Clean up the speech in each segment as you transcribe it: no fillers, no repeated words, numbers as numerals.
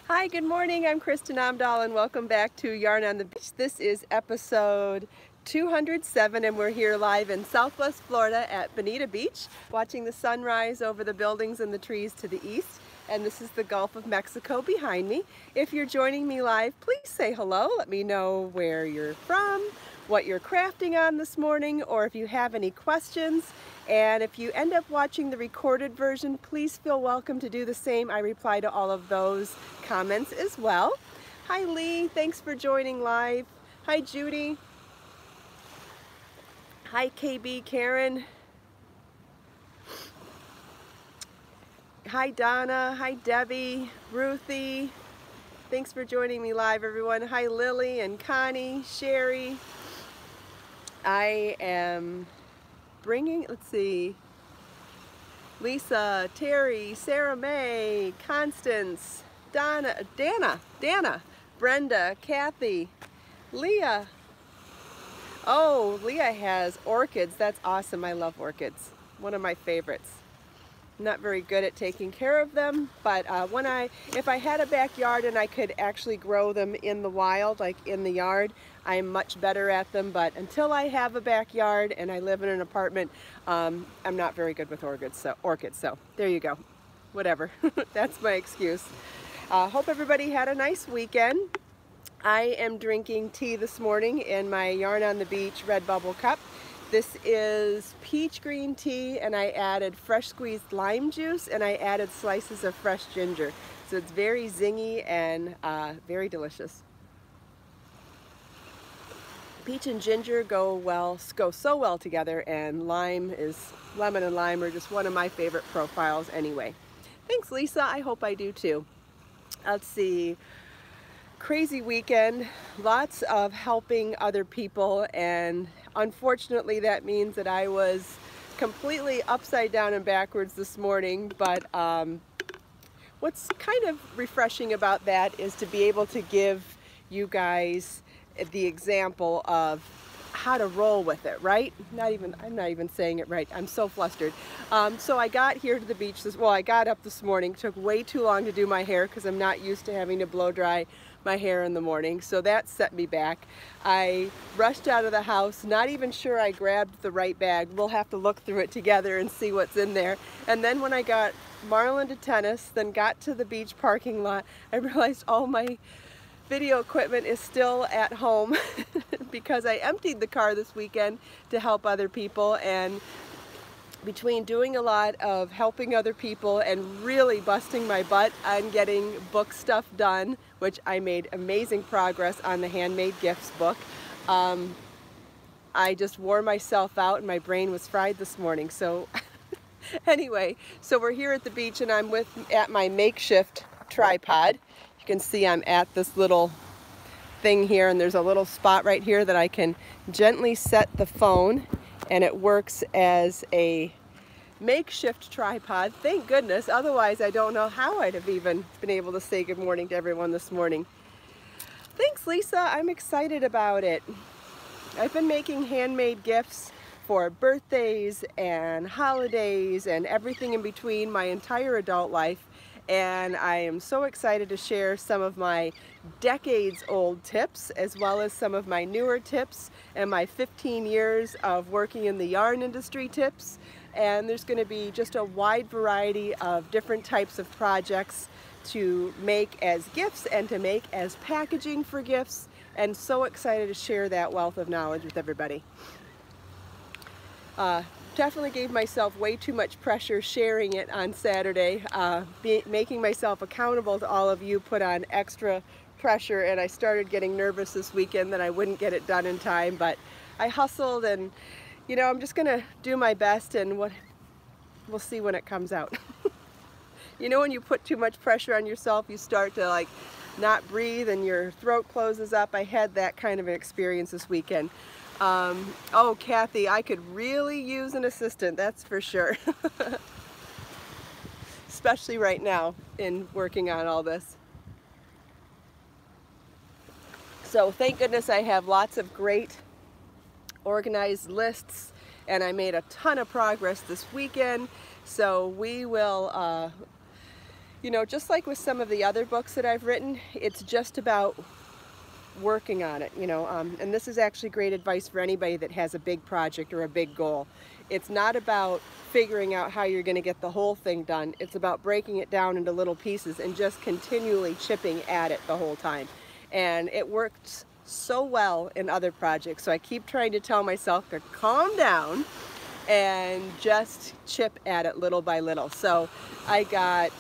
Hi, good morning. I'm Kristin Omdahl and welcome back to Yarn on the Beach. This is episode 207 and we're here live in Southwest Florida at Bonita Beach, watching the sunrise over the buildings and the trees to the east. And this is the Gulf of Mexico behind me. If you're joining me live, please say hello. Let me know where you're from, what you're crafting on this morning, or if you have any questions. And if you end up watching the recorded version, please feel welcome to do the same. I reply to all of those comments as well. Hi Lee, thanks for joining live. Hi Judy. Hi KB, Karen. Hi Donna, hi Debbie, Ruthie. Thanks for joining me live, everyone. Hi Lily and Connie, Sherry. I am bringing, let's see, Lisa, Terry, Sarah May, Constance, Dana, Brenda, Kathy, Leah. Oh, Leah has orchids. That's awesome. I love orchids. One of my favorites. I'm not very good at taking care of them, but if I had a backyard and I could actually grow them in the wild, like in the yard, I'm much better at them. But until I have a backyard and I live in an apartment, I'm not very good with orchids. So there you go. Whatever. That's my excuse. Hope everybody had a nice weekend. I am drinking tea this morning in my Yarn on the Beach Red Bubble cup. This is peach green tea, and I added fresh squeezed lime juice, and I added slices of fresh ginger. So it's very zingy and very delicious. Peach and ginger go so well together, and lemon and lime are just one of my favorite profiles anyway. Thanks Lisa, I hope I do too. Let's see. Crazy weekend, lots of helping other people, and unfortunately that means that I was completely upside down and backwards this morning, but what's kind of refreshing about that is to be able to give you guys the example of how to roll with it, right? I'm not even saying it right. I'm so flustered. So I got here to the beach I got up this morning, took way too long to do my hair because I'm not used to having to blow dry my hair in the morning, so that set me back. I rushed out of the house, not even sure I grabbed the right bag. We'll have to look through it together and see what's in there. And then when I got Marlon to tennis, then got to the beach parking lot, I realized all my video equipment is still at home because I emptied the car this weekend to help other people, and between doing a lot of helping other people and really busting my butt on getting book stuff done, which I made amazing progress on the handmade gifts book, I just wore myself out and my brain was fried this morning. So anyway, so we're here at the beach and I'm at my makeshift tripod. You can see I'm at this little thing here, and there's a little spot right here that I can gently set the phone, and it works as a makeshift tripod. Thank goodness, otherwise I don't know how I'd have even been able to say good morning to everyone this morning. Thanks Lisa, I'm excited about it. I've been making handmade gifts for birthdays and holidays and everything in between my entire adult life, and I am so excited to share some of my decades-old tips as well as some of my newer tips and my 15 years of working in the yarn industry tips. And there's going to be just a wide variety of different types of projects to make as gifts and to make as packaging for gifts, and so excited to share that wealth of knowledge with everybody. Definitely gave myself way too much pressure sharing it on Saturday. Making myself accountable to all of you put on extra pressure, and I started getting nervous this weekend that I wouldn't get it done in time, but I hustled, and you know, I'm just gonna do my best, and we'll see when it comes out. You know, when you put too much pressure on yourself, you start to like not breathe and your throat closes up. I had that kind of an experience this weekend. Oh, Kathy, I could really use an assistant, that's for sure. Especially right now in working on all this. So thank goodness I have lots of great organized lists, and I made a ton of progress this weekend. So we will you know, just like with some of the other books that I've written, it's just about working on it, you know, and this is actually great advice for anybody that has a big project or a big goal. It's not about figuring out how you're going to get the whole thing done. It's about breaking it down into little pieces and just continually chipping at it the whole time. And it works so well in other projects, so I keep trying to tell myself to calm down and just chip at it little by little. So I got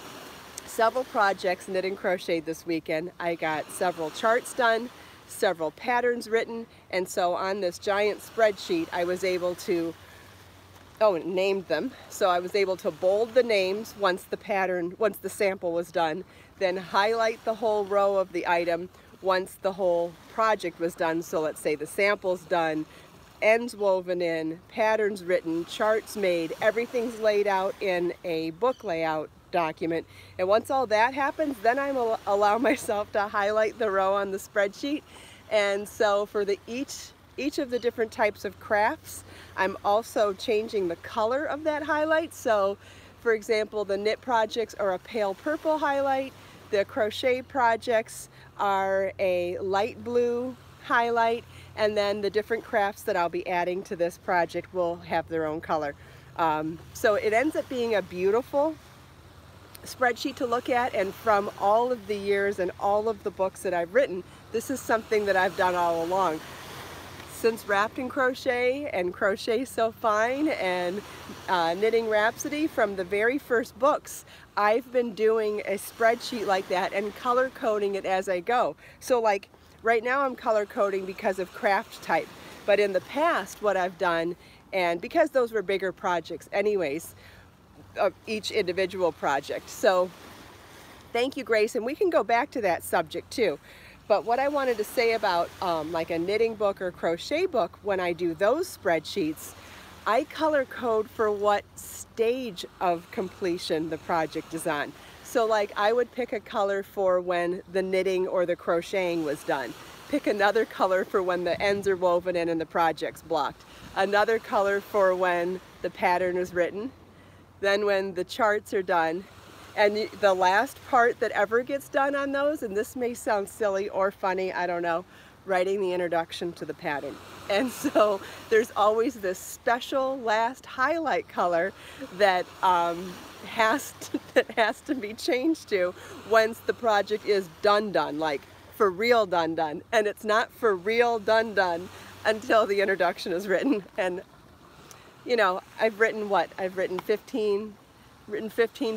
several projects knit and crocheted this weekend. I got several charts done, several patterns written, and so on this giant spreadsheet I was able to named them. So I was able to bold the names once the sample was done, then highlight the whole row of the item once the whole project was done. So let's say the sample's done, ends woven in, patterns written, charts made, everything's laid out in a book layout document. And once all that happens, then I'm allow myself to highlight the row on the spreadsheet. And so for each of the different types of crafts, I'm also changing the color of that highlight. So for example, the knit projects are a pale purple highlight, the crochet projects are a light blue highlight, and then the different crafts that I'll be adding to this project will have their own color. So it ends up being a beautiful spreadsheet to look at, and from all of the years and all of the books that I've written, this is something that I've done all along. Since Wrapped in Crochet and Crochet So Fine and Knitting Rhapsody, from the very first books, I've been doing a spreadsheet like that and color coding it as I go. So like right now I'm color coding because of craft type, but in the past what I've done, and because those were bigger projects anyways, of each individual project. So thank you, Grace, and we can go back to that subject too. But what I wanted to say about like a knitting book or crochet book, when I do those spreadsheets, I color code for what stage of completion the project is on. So like I would pick a color for when the knitting or the crocheting was done, pick another color for when the ends are woven in and the project's blocked, another color for when the pattern is written, then when the charts are done, and the last part that ever gets done on those, and this may sound silly or funny, I don't know, writing the introduction to the pattern. And so there's always this special last highlight color that has to be changed to once the project is done, like for real done. And it's not for real done until the introduction is written. And you know, I've written 15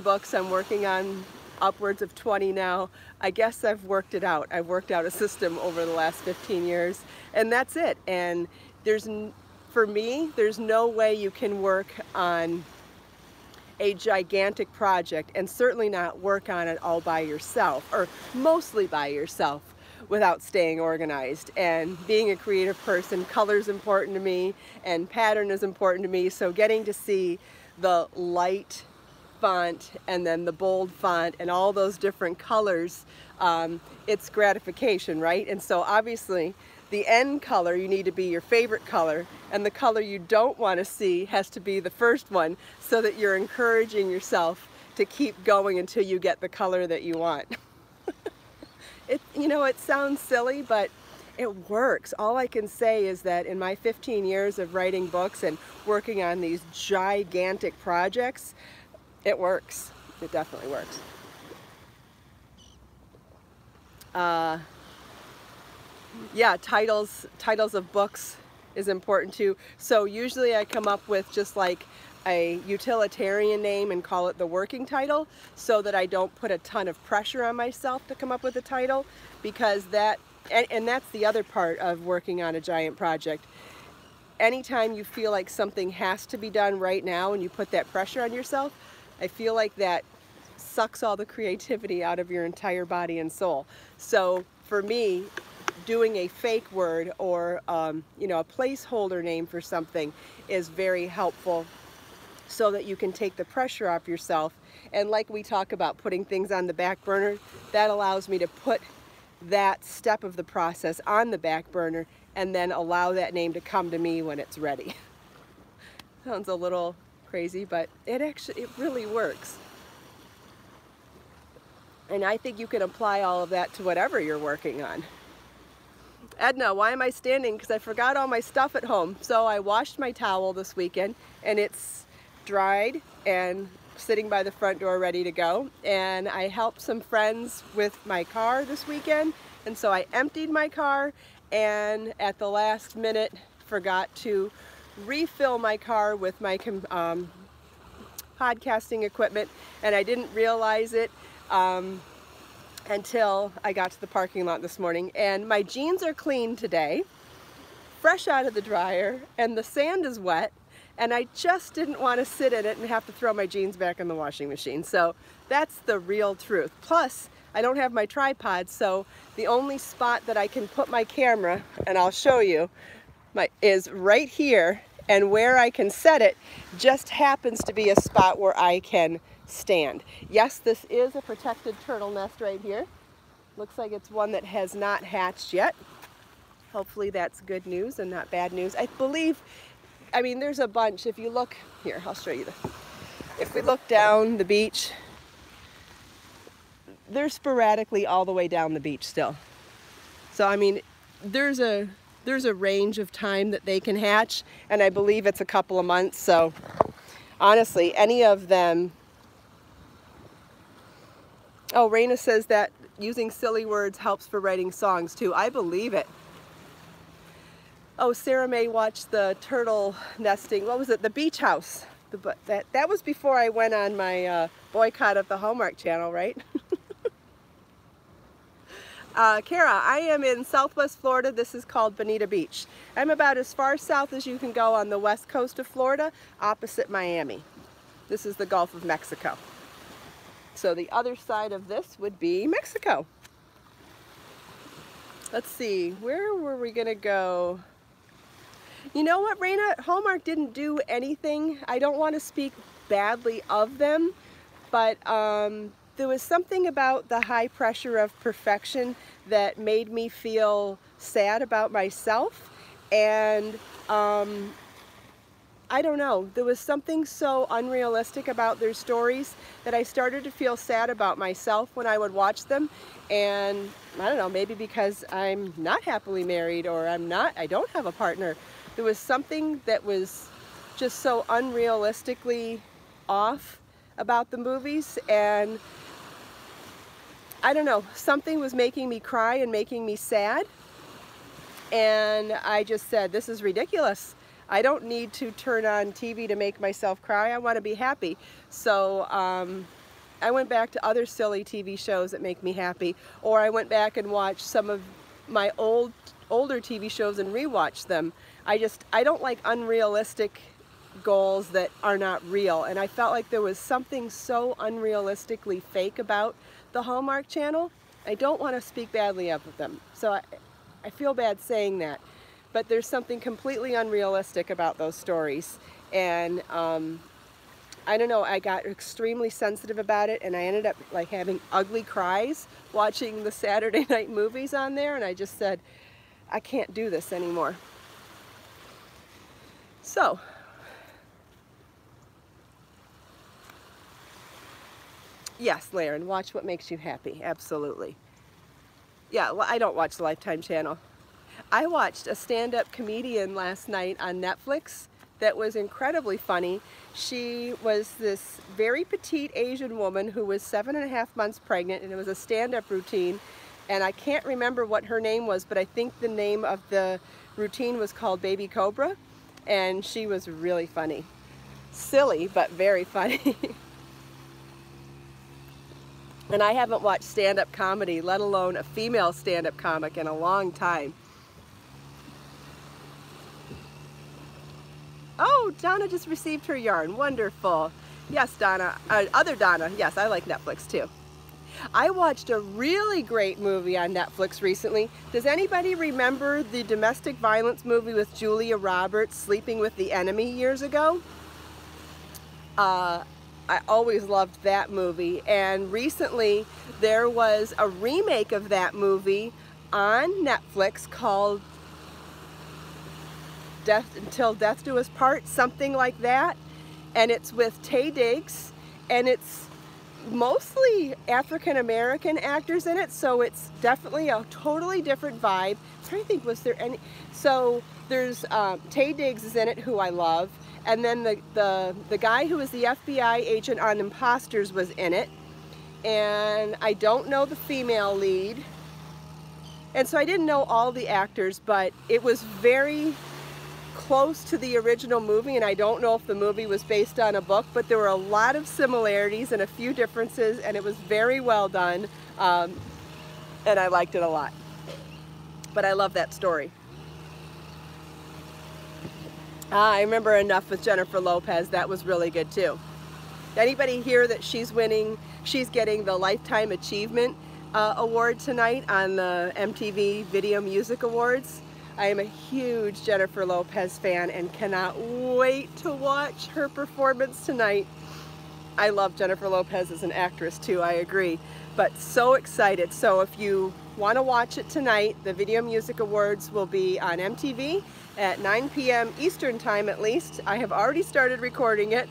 books. I'm working on upwards of 20 now. I guess I've worked it out. I've worked out a system over the last 15 years, and that's it. And for me, there's no way you can work on a gigantic project and certainly not work on it all by yourself, or mostly by yourself, without staying organized. And being a creative person, color is important to me and pattern is important to me. So getting to see the light font and then the bold font and all those different colors, it's gratification, right? And so obviously the end color, you need to be your favorite color, and the color you don't want to see has to be the first one, so that you're encouraging yourself to keep going until you get the color that you want. You know, it sounds silly, but it works. All I can say is that in my 15 years of writing books and working on these gigantic projects, it works. It definitely works. Yeah, titles of books is important too. So usually I come up with just like a utilitarian name and call it the working title, so that I don't put a ton of pressure on myself to come up with a title, because and that's the other part of working on a giant project. Anytime you feel like something has to be done right now and you put that pressure on yourself, I feel like that sucks all the creativity out of your entire body and soul. So for me, doing a fake word or you know, a placeholder name for something is very helpful, so that you can take the pressure off yourself. And like we talk about putting things on the back burner, that allows me to put that step of the process on the back burner and then allow that name to come to me when it's ready. Sounds a little crazy, but it really works. And I think you can apply all of that to whatever you're working on. Edna, why am I standing? Because I forgot all my stuff at home. So I washed my towel this weekend and it's dried and sitting by the front door ready to go. And I helped some friends with my car this weekend. And so I emptied my car and at the last minute forgot to refill my car with my podcasting equipment. And I didn't realize it until I got to the parking lot this morning. And my jeans are clean today, fresh out of the dryer, and the sand is wet, and I just didn't want to sit in it and have to throw my jeans back in the washing machine. So that's the real truth. Plus, I don't have my tripod, so the only spot that I can put my camera, and I'll show you, is right here, and where I can set it just happens to be a spot where I can stand. Yes, this is a protected turtle nest right here. Looks like it's one that has not hatched yet. Hopefully that's good news and not bad news. I believe, I mean, there's a bunch. If you look, here, I'll show you this. If we look down the beach, they're sporadically all the way down the beach still. So, I mean, there's a range of time that they can hatch, and I believe it's a couple of months. So, honestly, any of them. Oh, Raina says that using silly words helps for writing songs too. I believe it. Oh, Sarah May watched the turtle nesting. What was it? The beach house. That was before I went on my boycott of the Hallmark Channel, right? Kara, I am in Southwest Florida. This is called Bonita Beach. I'm about as far south as you can go on the west coast of Florida, opposite Miami. This is the Gulf of Mexico. So the other side of this would be Mexico. Let's see, where were we gonna go? You know what, Raina? Hallmark didn't do anything. I don't want to speak badly of them, but there was something about the high pressure of perfection that made me feel sad about myself. And I don't know, there was something so unrealistic about their stories that I started to feel sad about myself when I would watch them. And I don't know, maybe because I'm not happily married or I don't have a partner. There was something that was just so unrealistically off about the movies, and I don't know, something was making me cry and making me sad. And I just said, this is ridiculous. I don't need to turn on TV to make myself cry. I want to be happy. So I went back to other silly TV shows that make me happy, or I went back and watched some of my older TV shows and rewatched them. I don't like unrealistic goals that are not real, and I felt like there was something so unrealistically fake about the Hallmark Channel. I don't want to speak badly of them, so I feel bad saying that. But there's something completely unrealistic about those stories, and I don't know, I got extremely sensitive about it, and I ended up like having ugly cries watching the Saturday night movies on there, and I just said, I can't do this anymore. So, yes, Laren, watch what makes you happy, absolutely. Yeah, well, I don't watch the Lifetime channel. I watched a stand-up comedian last night on Netflix that was incredibly funny. She was this very petite Asian woman who was 7.5 months pregnant, and it was a stand-up routine. And I can't remember what her name was, but I think the name of the routine was called Baby Cobra. And she was really funny. Silly, but very funny. And I haven't watched stand-up comedy, let alone a female stand-up comic, in a long time. Oh, Donna just received her yarn. Wonderful. Yes, Donna. Other Donna. Yes, I like Netflix too. I watched a really great movie on Netflix recently. Does anybody remember the domestic violence movie with Julia Roberts, Sleeping with the Enemy, years ago? I always loved that movie, and recently there was a remake of that movie on Netflix called Until Death Do Us Part, something like that, and it's with Taye Diggs, and it's mostly African-American actors in it, so it's definitely a totally different vibe. I'm trying to think, was there any? So there's Taye Diggs is in it, who I love, and then the guy who was the FBI agent on Imposters was in it, and I don't know the female lead, and so I didn't know all the actors, but it was very close to the original movie, and I don't know if the movie was based on a book, but there were a lot of similarities and a few differences, and it was very well done, and I liked it a lot. But I love that story. I remember Enough with Jennifer Lopez. That was really good too. Anybody hear that she's getting the Lifetime Achievement Award tonight on the MTV Video Music Awards? I am a huge Jennifer Lopez fan and cannot wait to watch her performance tonight. I love Jennifer Lopez as an actress too, I agree. But so excited. So if you want to watch it tonight, the Video Music Awards will be on MTV at 9 p.m. Eastern Time at least. I have already started recording it.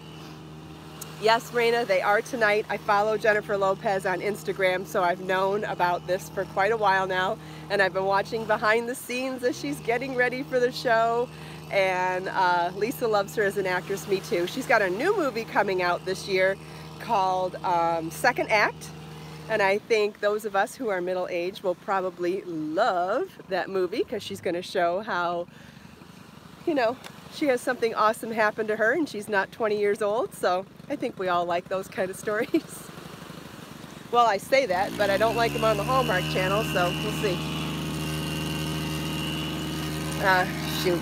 Yes, Raina, they are tonight. I follow Jennifer Lopez on Instagram, so I've known about this for quite a while now, and I've been watching behind the scenes as she's getting ready for the show, and Lisa loves her as an actress, me too. She's got a new movie coming out this year called Second Act, and I think those of us who are middle-aged will probably love that movie because she's going to show how, you know, she has something awesome happen to her and she's not 20 years old, so I think we all like those kind of stories. Well, I say that, but I don't like them on the Hallmark Channel, so we'll see. Shoot,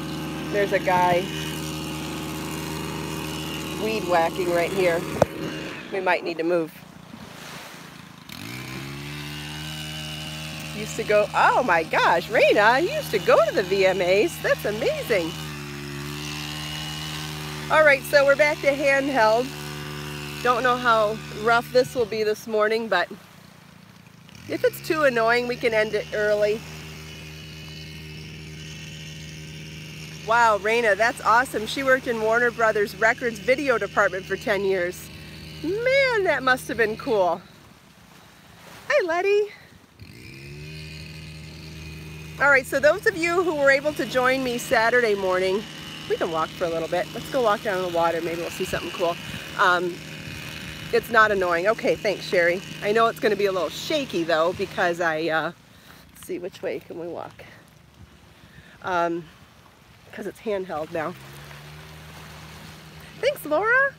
there's a guy weed whacking right here. We might need to move. Used to go, oh my gosh, Raina, you used to go to the VMAs. That's amazing. All right, so we're back to handheld. Don't know how rough this will be this morning, but if it's too annoying, we can end it early. Wow, Raina, that's awesome. She worked in Warner Brothers Records video department for 10 years. Man, that must have been cool. Hi, Letty. All right, so those of you who were able to join me Saturday morning, we can walk for a little bit. Let's go walk down in the water. Maybe we'll see something cool. It's not annoying. Okay, thanks, Sherry. I know it's going to be a little shaky, though, because let's see, which way can we walk? Because it's handheld now. Thanks, Laura.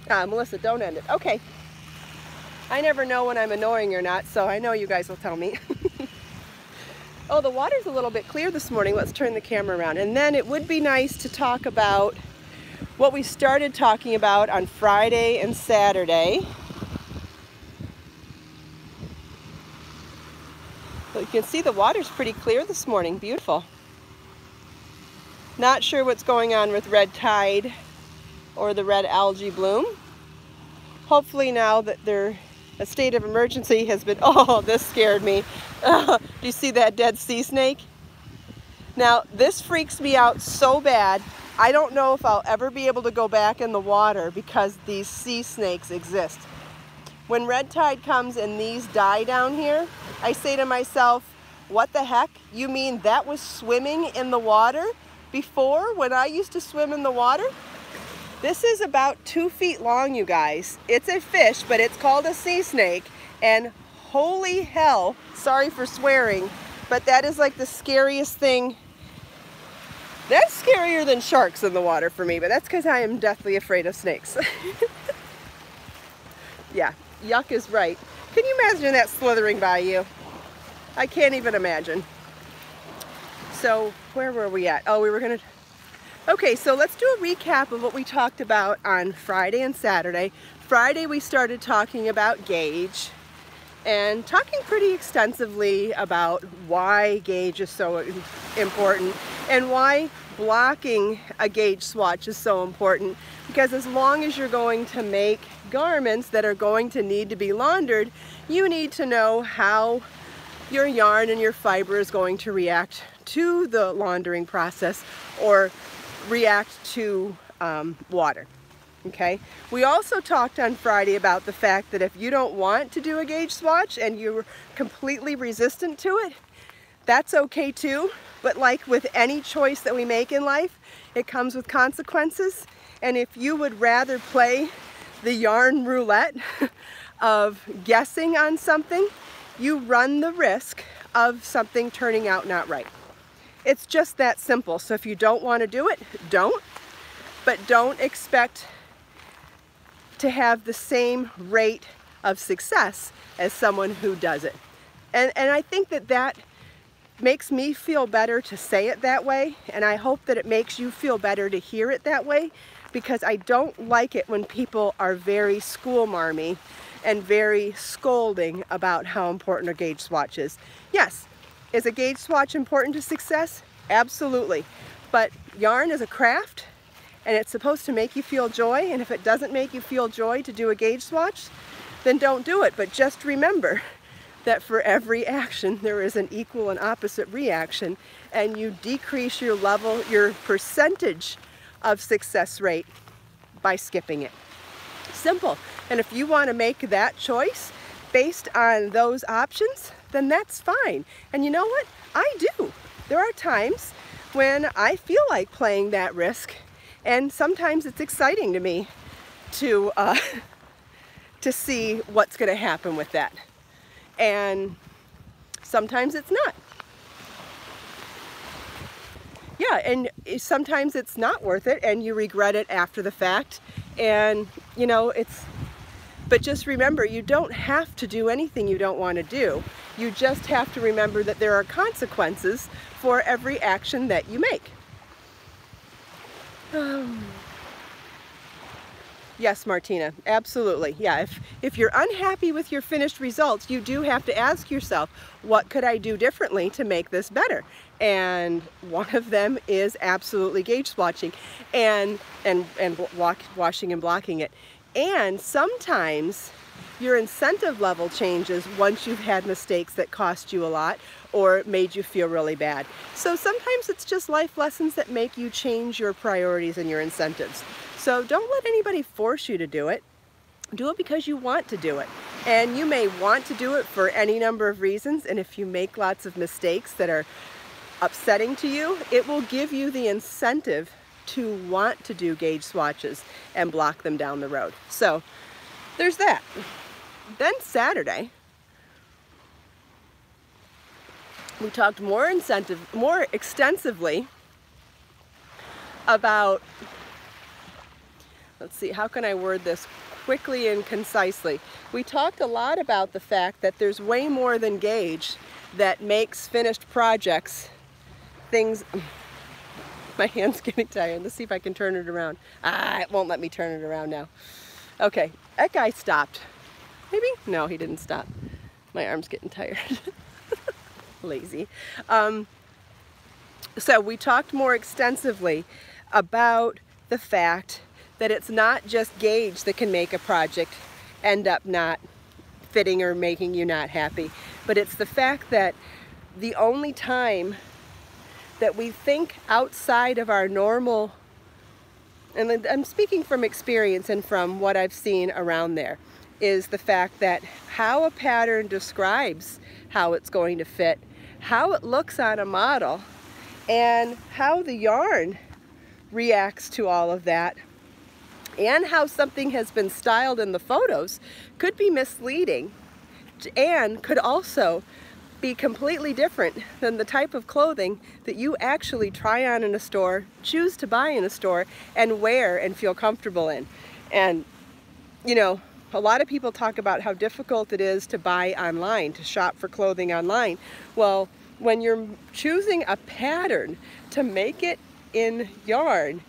Melissa, don't end it. Okay. I never know when I'm annoying or not, so I know you guys will tell me. Oh, the water's a little bit clear this morning. Let's turn the camera around. And then it would be nice to talk about what we started talking about on Friday and Saturday. But you can see the water's pretty clear this morning. Beautiful. Not sure what's going on with red tide or the red algae bloom. Hopefully now that a state of emergency has been, oh, this scared me. Do you see that dead sea snake? Now, this freaks me out so bad. I don't know if I'll ever be able to go back in the water because these sea snakes exist. When red tide comes and these die down here, I say to myself, what the heck? You mean that was swimming in the water before when I used to swim in the water? This is about 2 feet long, you guys. It's a fish, but it's called a sea snake, and holy hell, sorry for swearing, but that is like the scariest thing. That's scarier than sharks in the water for me, but that's because I am deathly afraid of snakes. Yeah, yuck is right. Can you imagine that slithering by you? I can't even imagine. So where were we at? Oh, we were gonna... Okay, so let's do a recap of what we talked about on Friday and Saturday. Friday we started talking about gauge and talking pretty extensively about why gauge is so important and why blocking a gauge swatch is so important, because as long as you're going to make garments that are going to need to be laundered, you need to know how your yarn and your fiber is going to react to the laundering process or react to water. Okay, we also talked on Friday about the fact that if you don't want to do a gauge swatch and you're completely resistant to it, that's okay too. But like with any choice that we make in life, it comes with consequences. And if you would rather play the yarn roulette of guessing on something, you run the risk of something turning out not right. It's just that simple. So if you don't want to do it, don't. But don't expect to have the same rate of success as someone who does it. And I think that that makes me feel better to say it that way, and I hope that it makes you feel better to hear it that way, because I don't like it when people are very school-marmy and very scolding about how important a gauge swatch is. Yes, is a gauge swatch important to success? Absolutely. But yarn is a craft, and it's supposed to make you feel joy, and if it doesn't make you feel joy to do a gauge swatch, then don't do it. But just remember that for every action there is an equal and opposite reaction, and you decrease your level, your percentage of success rate by skipping it. Simple. And if you want to make that choice based on those options, then that's fine. And you know what? I do. There are times when I feel like playing that risk, and sometimes it's exciting to me to see what's going to happen with that. And sometimes it's not. Yeah, and sometimes it's not worth it and you regret it after the fact. And you know, but just remember, you don't have to do anything you don't want to do. You just have to remember that there are consequences for every action that you make. Yes, Martina, absolutely. Yeah, if you're unhappy with your finished results, you do have to ask yourself, what could I do differently to make this better? And one of them is absolutely gauge swatching and washing and blocking it. And sometimes your incentive level changes once you've had mistakes that cost you a lot or made you feel really bad. So sometimes it's just life lessons that make you change your priorities and your incentives. So don't let anybody force you to do it. Do it because you want to do it. And you may want to do it for any number of reasons, and if you make lots of mistakes that are upsetting to you, it will give you the incentive to want to do gauge swatches and block them down the road. So there's that. Then Saturday, we talked more extensively about, let's see, how can I word this quickly and concisely? We talked a lot about the fact that there's way more than gauge that makes finished projects things. My hand's getting tired. Let's see if I can turn it around. It won't let me turn it around now. Okay, that guy stopped. Maybe? No, he didn't stop. My arm's getting tired. Lazy. So we talked more extensively about the fact that it's not just gauge that can make a project end up not fitting or making you not happy, but it's the fact that the only time that we think outside of our normal, and I'm speaking from experience and from what I've seen around there, is the fact that how a pattern describes how it's going to fit, how it looks on a model, and how the yarn reacts to all of that, and how something has been styled in the photos could be misleading and could also be completely different than the type of clothing that you actually try on in a store, choose to buy in a store, and wear and feel comfortable in. And you know, a lot of people talk about how difficult it is to buy online, to shop for clothing online. Well, when you're choosing a pattern to make it in yarn,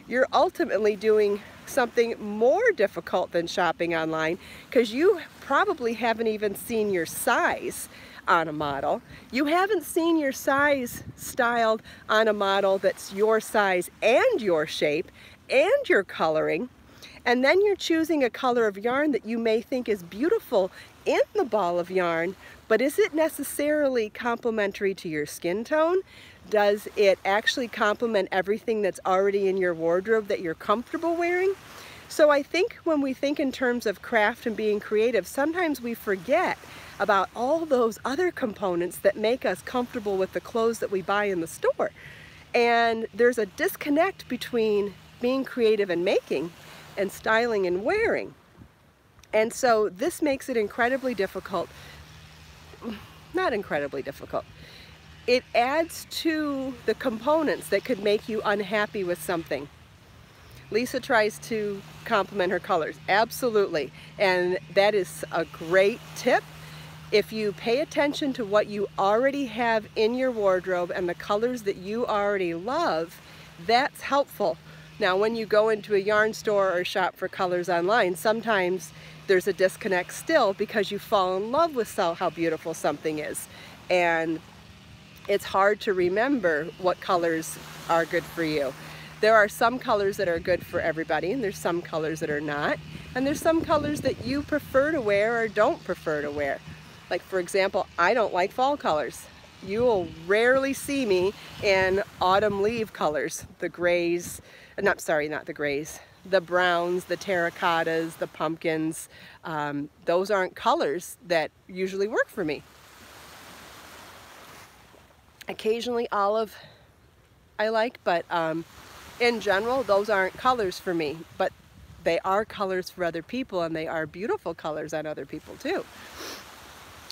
you're ultimately doing something more difficult than shopping online, because you probably haven't even seen your size on a model. You haven't seen your size styled on a model that's your size and your shape and your coloring, and then you're choosing a color of yarn that you may think is beautiful in the ball of yarn, but is it necessarily complementary to your skin tone? Does it actually complement everything that's already in your wardrobe that you're comfortable wearing? So I think when we think in terms of craft and being creative, sometimes we forget about all those other components that make us comfortable with the clothes that we buy in the store. And there's a disconnect between being creative and making and styling and wearing. And so this makes it incredibly difficult, not incredibly difficult. It adds to the components that could make you unhappy with something. Lisa tries to compliment her colors, absolutely, and that is a great tip. If you pay attention to what you already have in your wardrobe and the colors that you already love, that's helpful. Now, when you go into a yarn store or shop for colors online, sometimes there's a disconnect still because you fall in love with how beautiful something is. And it's hard to remember what colors are good for you. There are some colors that are good for everybody, and there's some colors that are not. And there's some colors that you prefer to wear or don't prefer to wear. Like, for example, I don't like fall colors. You will rarely see me in autumn leaf colors. The grays, not the grays, the browns, the terracottas, the pumpkins. Those aren't colors that usually work for me. Occasionally olive I like, but in general, those aren't colors for me, but they are colors for other people, and they are beautiful colors on other people too.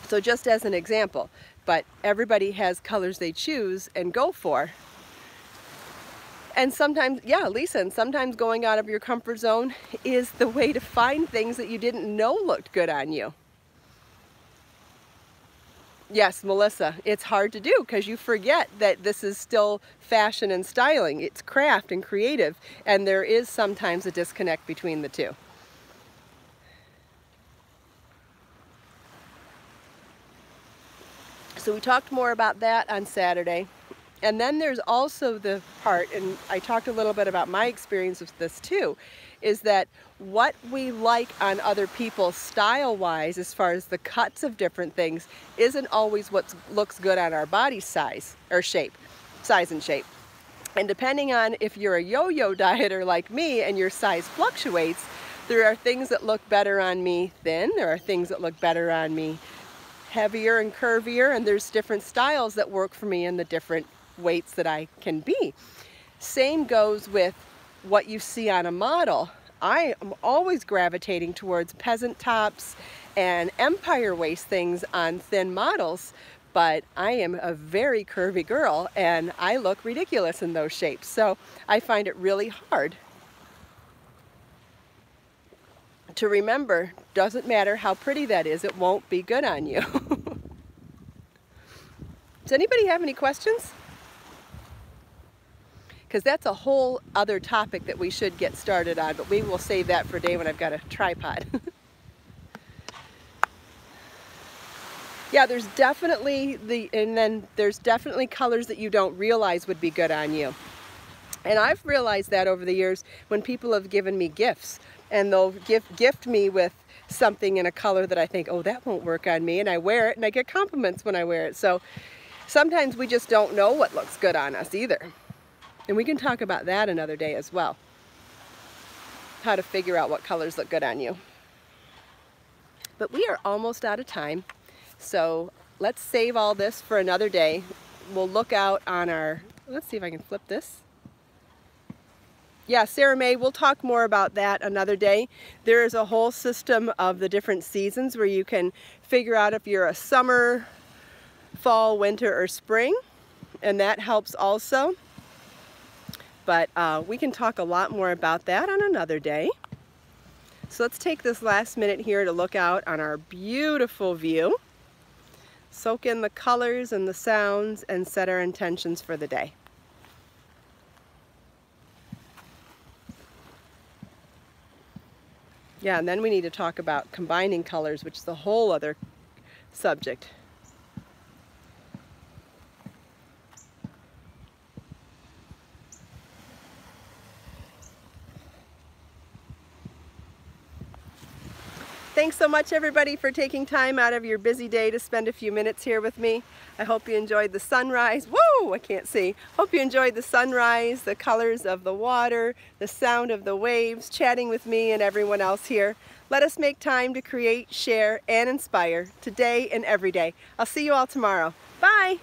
So just as an example, but everybody has colors they choose and go for. And sometimes, yeah, Lisa, and sometimes going out of your comfort zone is the way to find things that you didn't know looked good on you. Yes, Melissa, it's hard to do because you forget that this is still fashion and styling. It's craft and creative, and there is sometimes a disconnect between the two. So we talked more about that on Saturday. And then there's also the part, and I talked a little bit about my experience with this too, is that what we like on other people style-wise, as far as the cuts of different things, isn't always what looks good on our body size or shape, size and shape. And depending on if you're a yo-yo dieter like me and your size fluctuates, there are things that look better on me thin, there are things that look better on me heavier and curvier, and there's different styles that work for me in the different weights that I can be. Same goes with what you see on a model. I am always gravitating towards peasant tops and empire waist things on thin models, but I am a very curvy girl and I look ridiculous in those shapes. So I find it really hard to remember, doesn't matter how pretty that is, it won't be good on you. Does anybody have any questions? Because that's a whole other topic that we should get started on, but we will save that for a day when I've got a tripod. Yeah, there's definitely there's definitely colors that you don't realize would be good on you. And I've realized that over the years when people have given me gifts, and they'll gift me with something in a color that I think, oh, that won't work on me, and I wear it and I get compliments when I wear it. So sometimes we just don't know what looks good on us either. And we can talk about that another day as well. How to figure out what colors look good on you. But we are almost out of time. So let's save all this for another day. We'll look out on our, let's see if I can flip this. Yeah, Sarah May, we'll talk more about that another day. There is a whole system of the different seasons where you can figure out if you're a summer, fall, winter, or spring. And that helps also. But we can talk a lot more about that on another day. So let's take this last minute here to look out on our beautiful view, soak in the colors and the sounds, and set our intentions for the day. Yeah, and then we need to talk about combining colors, which is a whole other subject. Thanks Thanks so much, everybody, for taking time out of your busy day to spend a few minutes here with me. I hope you enjoyed the sunrise. Whoa, I can't see. Hope you enjoyed the sunrise, the colors of the water, the sound of the waves, chatting with me and everyone else here. Let us make time to create, share, and inspire today and every day. I'll see you all tomorrow. Bye.